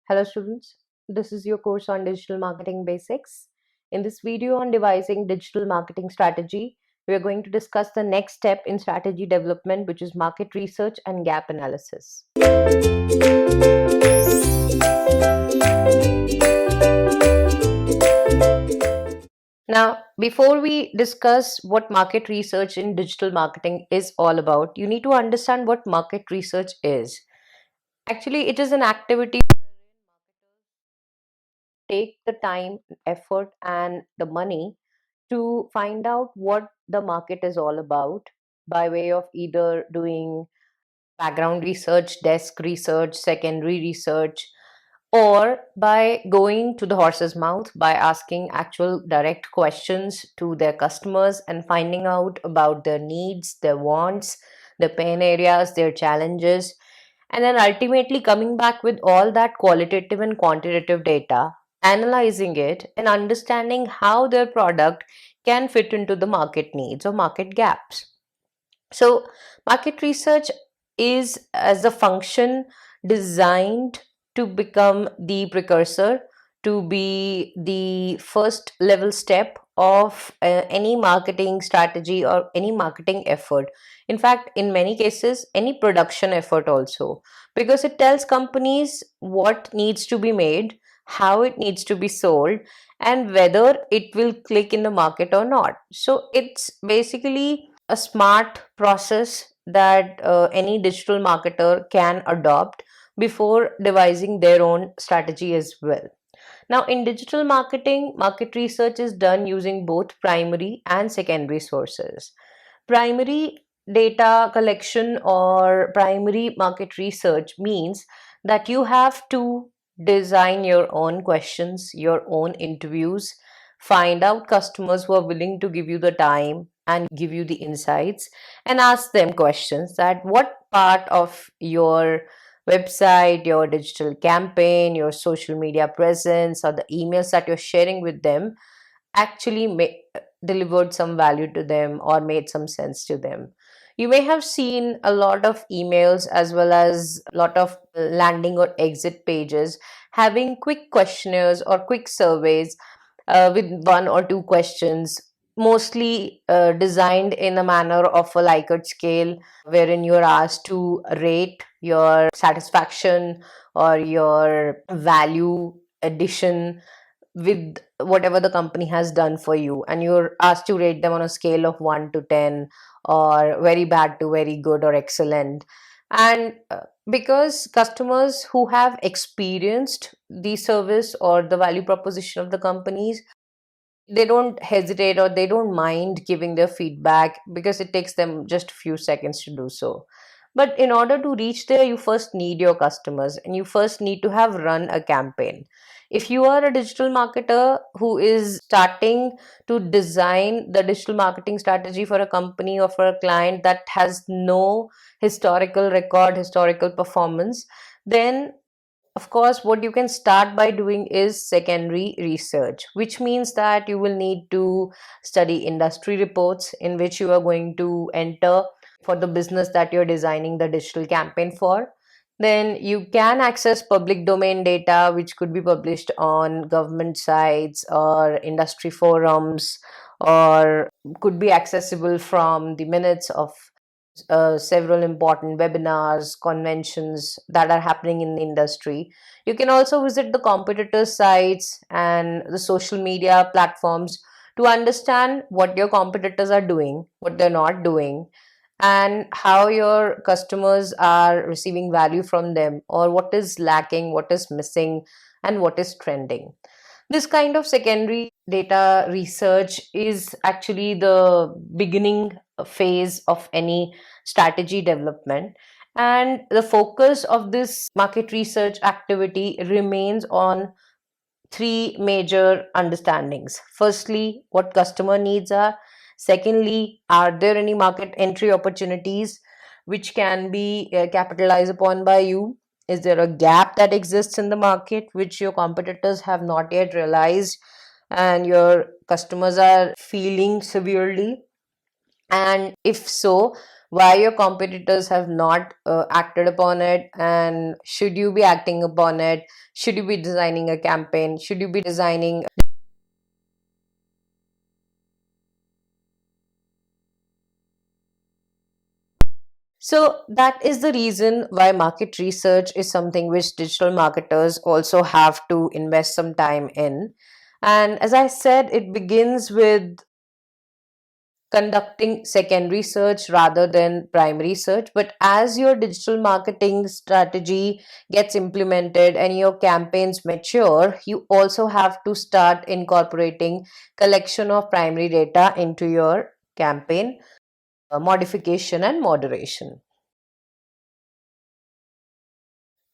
Hello students, this is your course on digital marketing basics. In this video on devising digital marketing strategy, we are going to discuss the next step in strategy development, which is market research and gap analysis. Now, before we discuss what market research in digital marketing is all about, you need to understand what market research is. Actually, it is an activity take the time, effort, and the money to find out what the market is all about by way of either doing background research, desk research, secondary research, or by going to the horse's mouth by asking actual direct questions to their customers and finding out about their needs, their wants, their pain areas, their challenges, and then ultimately coming back with all that qualitative and quantitative data, analyzing it, and understanding how their product can fit into the market needs or market gaps. So, market research is as a function designed to become the precursor, to be the first level step of any marketing strategy or any marketing effort. In fact, in many cases, any production effort also, because it tells companies what needs to be made, how it needs to be sold, and whether it will click in the market or not. So, it's basically a smart process that any digital marketer can adopt before devising their own strategy as well. Now, in digital marketing, market research is done using both primary and secondary sources. Primary data collection or primary market research means that you have to design your own questions, your own interviews, find out customers who are willing to give you the time and give you the insights, and ask them questions that what part of your website, your digital campaign, your social media presence, or the emails that you're sharing with them actually delivered some value to them or made some sense to them. You may have seen a lot of emails as well as a lot of landing or exit pages having quick questionnaires or quick surveys with one or two questions, mostly designed in a manner of a Likert scale, wherein you're asked to rate your satisfaction or your value addition with whatever the company has done for you, and you're asked to rate them on a scale of 1 to 10, or very bad to very good or excellent. And because customers who have experienced the service or the value proposition of the companies, they don't hesitate or they don't mind giving their feedback because it takes them just a few seconds to do so. But in order to reach there, you first need your customers and you first need to have run a campaign. If you are a digital marketer who is starting to design the digital marketing strategy for a company or for a client that has no historical record, historical performance, then of course, what you can start by doing is secondary research, which means that you will need to study industry reports in which you are going to enter for the business that you're designing the digital campaign for. Then you can access public domain data, which could be published on government sites or industry forums, or could be accessible from the minutes of several important webinars, conventions that are happening in the industry. You can also visit the competitors' sites and the social media platforms to understand what your competitors are doing, what they're not doing, and how your customers are receiving value from them, or what is lacking, what is missing, and what is trending. This kind of secondary data research is actually the beginning phase of any strategy development. And the focus of this market research activity remains on three major understandings. Firstly, what customer needs are. Secondly, are there any market entry opportunities which can be capitalized upon by you? Is there a gap that exists in the market which your competitors have not yet realized and your customers are feeling severely? And if so, why your competitors have not acted upon it, and should you be acting upon it? Should you be designing a campaign? Should you be designing? So that is the reason why market research is something which digital marketers also have to invest some time in. And as I said, it begins with conducting secondary search rather than primary search. But as your digital marketing strategy gets implemented and your campaigns mature, you also have to start incorporating collection of primary data into your campaign modification and moderation.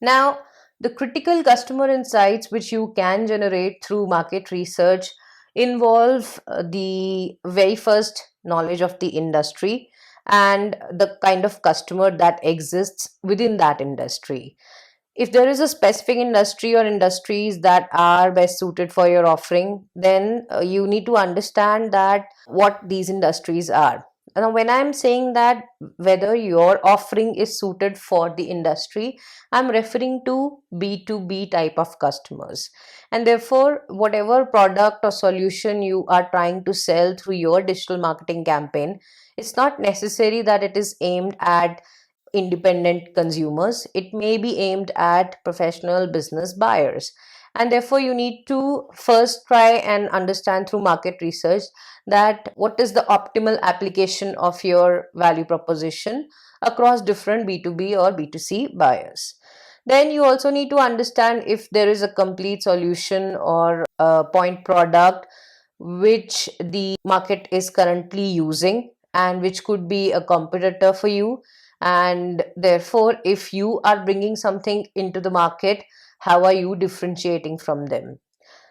Now, the critical customer insights which you can generate through market research involve the very first knowledge of the industry and the kind of customer that exists within that industry. If there is a specific industry or industries that are best suited for your offering, then you need to understand that what these industries are. Now, when I'm saying that whether your offering is suited for the industry, I'm referring to B2B type of customers. And therefore, whatever product or solution you are trying to sell through your digital marketing campaign, it's not necessary that it is aimed at independent consumers. It may be aimed at professional business buyers. And therefore, you need to first try and understand through market research that what is the optimal application of your value proposition across different B2B or B2C buyers. Then you also need to understand if there is a complete solution or a point product which the market is currently using and which could be a competitor for you. And therefore, if you are bringing something into the market, how are you differentiating from them?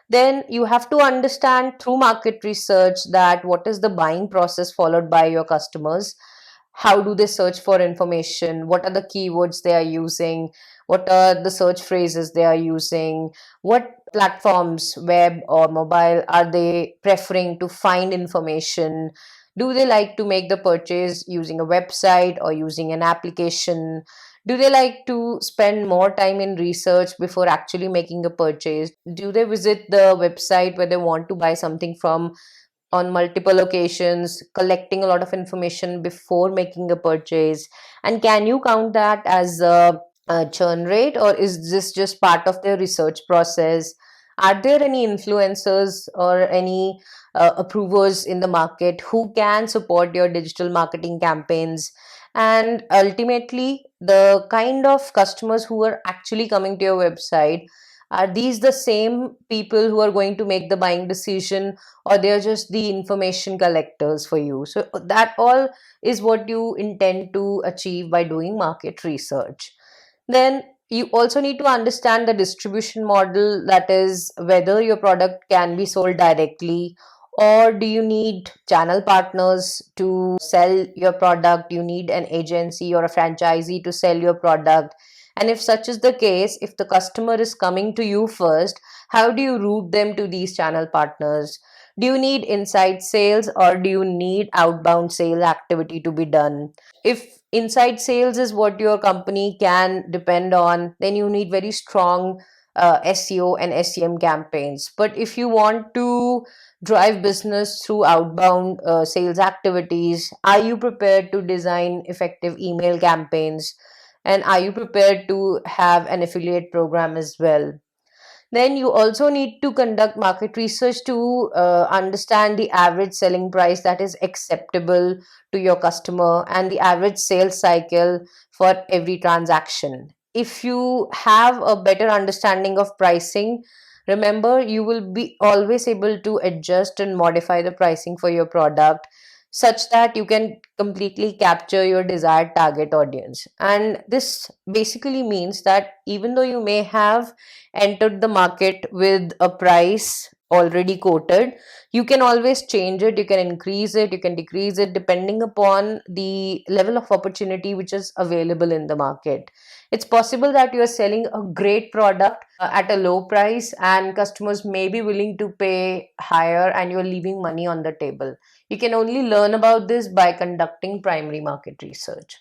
Then you have to understand through market research that what is the buying process followed by your customers. How do they search for information? What are the keywords they are using? What are the search phrases they are using? What platforms, web or mobile, are they preferring to find information? Do they like to make the purchase using a website or using an application? Do they like to spend more time in research before actually making a purchase? Do they visit the website where they want to buy something from on multiple occasions, collecting a lot of information before making a purchase? And can you count that as a churn rate, or is this just part of their research process? Are there any influencers or any approvers in the market who can support your digital marketing campaigns? And ultimately, the kind of customers who are actually coming to your website, are these the same people who are going to make the buying decision, or they're just the information collectors for you? So that all is what you intend to achieve by doing market research. Then you also need to understand the distribution model, that is, whether your product can be sold directly, or do you need channel partners to sell your product? You need an agency or a franchisee to sell your product. And if such is the case, if the customer is coming to you first, how do you route them to these channel partners? Do you need inside sales, or do you need outbound sales activity to be done? If inside sales is what your company can depend on, then you need very strong SEO and SEM campaigns. But if you want to drive business through outbound sales activities, are you prepared to design effective email campaigns? And are you prepared to have an affiliate program as well? Then you also need to conduct market research to understand the average selling price that is acceptable to your customer and the average sales cycle for every transaction. If you have a better understanding of pricing, remember, you will be always able to adjust and modify the pricing for your product such that you can completely capture your desired target audience. And this basically means that even though you may have entered the market with a price already quoted. You can always change it, you can increase it, you can decrease it depending upon the level of opportunity which is available in the market. It's possible that you are selling a great product at a low price, and customers may be willing to pay higher, and you're leaving money on the table. You can only learn about this by conducting primary market research.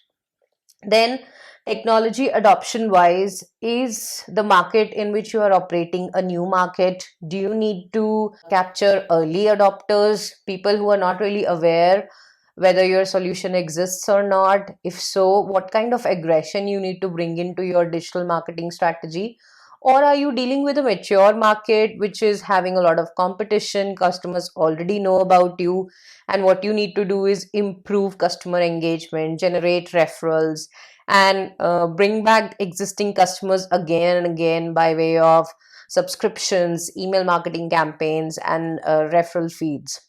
Then, technology adoption wise, is the market in which you are operating a new market? Do you need to capture early adopters, people who are not really aware whether your solution exists or not? If so, what kind of aggression you need to bring into your digital marketing strategy? Or are you dealing with a mature market which is having a lot of competition? Customers already know about you, and what you need to do is improve customer engagement, generate referrals, and bring back existing customers again and again by way of subscriptions, email marketing campaigns, and referral feeds.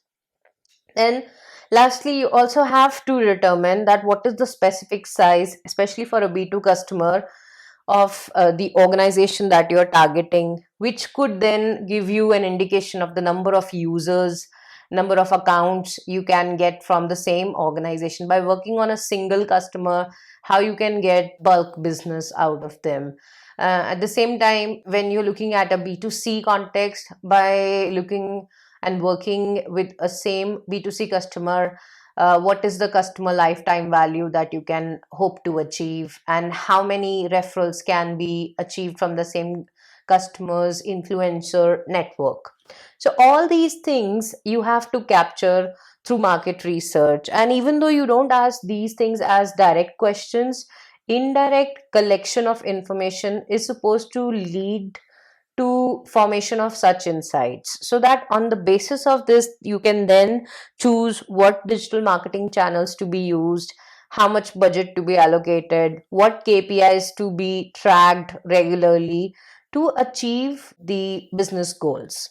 And lastly, you also have to determine that what is the specific size, especially for a B2 customer, of the organization that you're targeting, which could then give you an indication of the number of users, number of accounts you can get from the same organization by working on a single customer, how you can get bulk business out of them. At the same time, when you're looking at a B2C context, by looking and working with a same B2C customer, what is the customer lifetime value that you can hope to achieve, and how many referrals can be achieved from the same customers influencer network. So all these things you have to capture through market research. And even though you don't ask these things as direct questions, indirect collection of information is supposed to lead to formation of such insights, so that on the basis of this you can then choose what digital marketing channels to be used, how much budget to be allocated, what KPIs to be tracked regularly to achieve the business goals.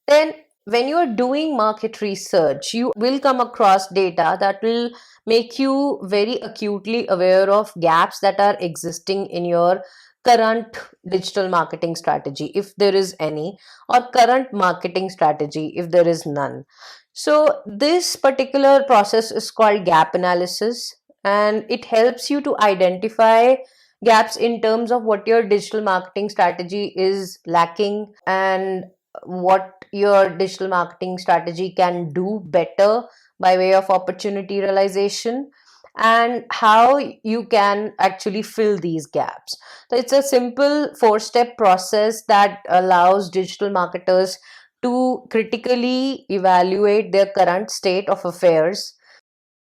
Then, when you are doing market research, you will come across data that will make you very acutely aware of gaps that are existing in your current digital marketing strategy, if there is any, or current marketing strategy, if there is none. So, this particular process is called gap analysis, and it helps you to identify gaps in terms of what your digital marketing strategy is lacking, and what your digital marketing strategy can do better by way of opportunity realization, and how you can actually fill these gaps. So it's a simple four-step process that allows digital marketers to critically evaluate their current state of affairs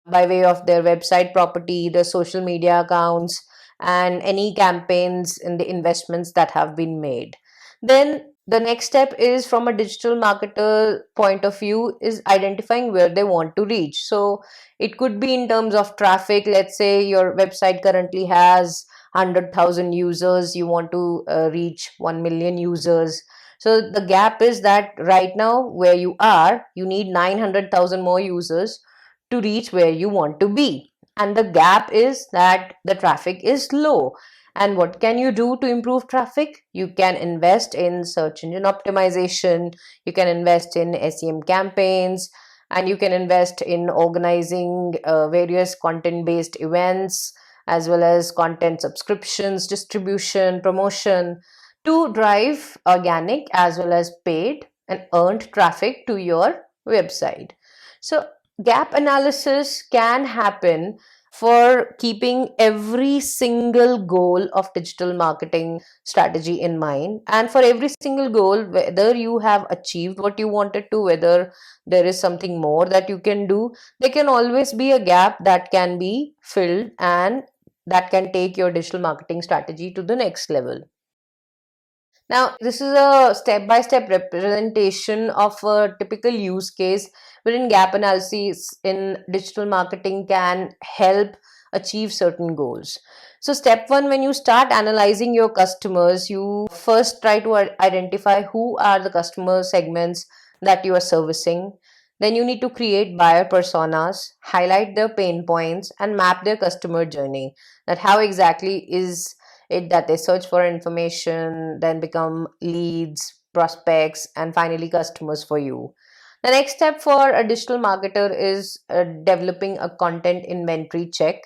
by way of their website property, their social media accounts, and any campaigns and the investments that have been made. Then the next step is, from a digital marketer point of view, is identifying where they want to reach. So it could be in terms of traffic. Let's say your website currently has 100,000 users, you want to reach 1 million users. So the gap is that right now where you are, you need 900,000 more users to reach where you want to be. And the gap is that the traffic is low. And what can you do to improve traffic? You can invest in search engine optimization, you can invest in SEM campaigns, and you can invest in organizing various content based events, as well as content subscriptions, distribution, promotion, to drive organic as well as paid and earned traffic to your website. So gap analysis can happen for keeping every single goal of digital marketing strategy in mind, and for every single goal, whether you have achieved what you wanted to, whether there is something more that you can do, there can always be a gap that can be filled, and that can take your digital marketing strategy to the next level. Now, this is a step by step representation of a typical use case wherein gap analysis in digital marketing can help achieve certain goals. So, step one, when you start analyzing your customers, you first try to identify who are the customer segments that you are servicing. Then you need to create buyer personas, highlight their pain points, and map their customer journey. That how exactly is it that they search for information, then become leads, prospects, and finally customers for you. The next step for a digital marketer is developing a content inventory check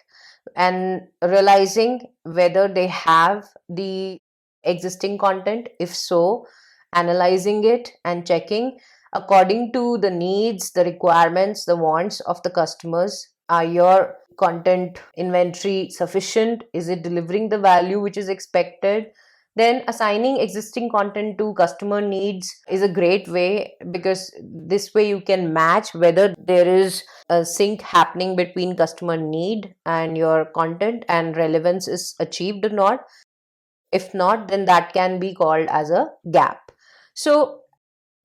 and realizing whether they have the existing content. If so, analyzing it and checking according to the needs, the requirements, the wants of the customers. Are your content inventory sufficient? Is it delivering the value which is expected? Then assigning existing content to customer needs is a great way, because this way you can match whether there is a sync happening between customer need and your content, and relevance is achieved or not. If not, then that can be called as a gap. So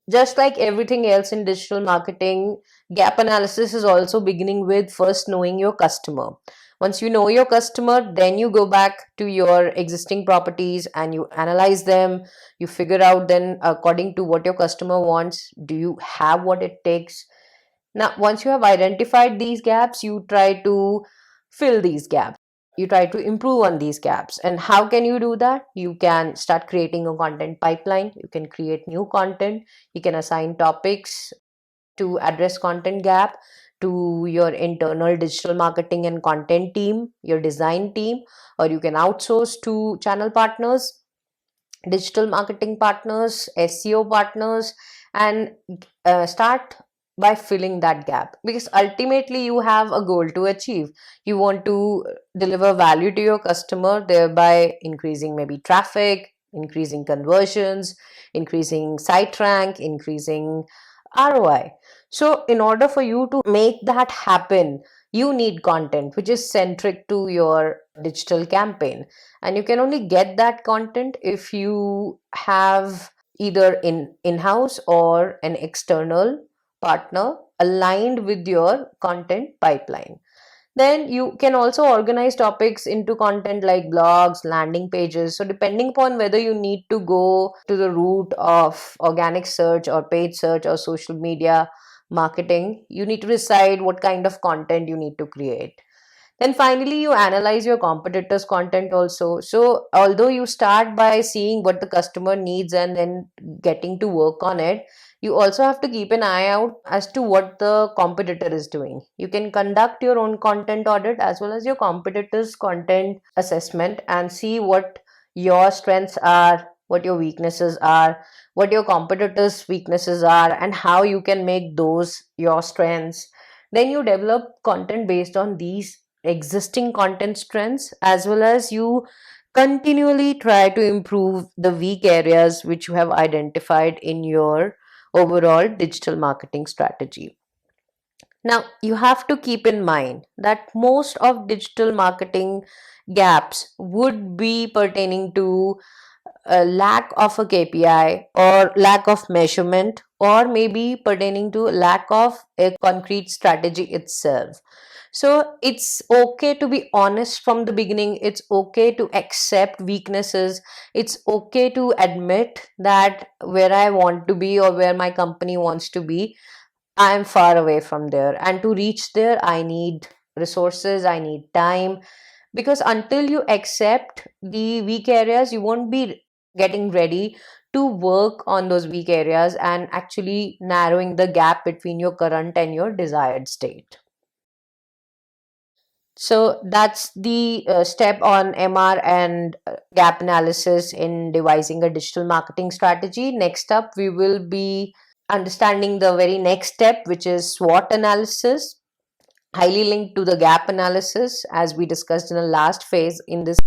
just like everything else in digital marketing, gap analysis is also beginning with first knowing your customer. Once you know your customer, then you go back to your existing properties and you analyze them. You figure out then, according to what your customer wants, do you have what it takes? Now, once you have identified these gaps, you try to fill these gaps. You try to improve on these gaps. And how can you do that? You can start creating a content pipeline. You can create new content. You can assign topics to address content gap to your internal digital marketing and content team, your design team, or you can outsource to channel partners, digital marketing partners, SEO partners, and start by filling that gap, because ultimately you have a goal to achieve. You want to deliver value to your customer, thereby increasing maybe traffic, increasing conversions, increasing site rank, increasing ROI. So, in order for you to make that happen, you need content which is centric to your digital campaign, and you can only get that content if you have either in-house or an external partner aligned with your content pipeline. Then you can also organize topics into content like blogs, landing pages. So depending upon whether you need to go to the route of organic search or paid search or social media marketing, you need to decide what kind of content you need to create. Then finally, you analyze your competitors' content also. So, although you start by seeing what the customer needs and then getting to work on it, you also have to keep an eye out as to what the competitor is doing. You can conduct your own content audit as well as your competitors' content assessment and see what your strengths are, what your weaknesses are, what your competitors' weaknesses are, and how you can make those your strengths. Then you develop content based on these existing content strengths, as well as you continually try to improve the weak areas which you have identified in your overall digital marketing strategy. Now, you have to keep in mind that most of digital marketing gaps would be pertaining to a lack of a KPI or lack of measurement, or maybe pertaining to lack of a concrete strategy itself. So it's okay to be honest from the beginning. It's okay to accept weaknesses. It's okay to admit that where I want to be or where my company wants to be, I am far away from there. And to reach there, I need resources, I need time. Because until you accept the weak areas, you won't be getting ready to work on those weak areas and actually narrowing the gap between your current and your desired state. So that's the step on MR and gap analysis in devising a digital marketing strategy. Next up, we will be understanding the very next step, which is SWOT analysis, highly linked to the gap analysis, as we discussed in the last phase in this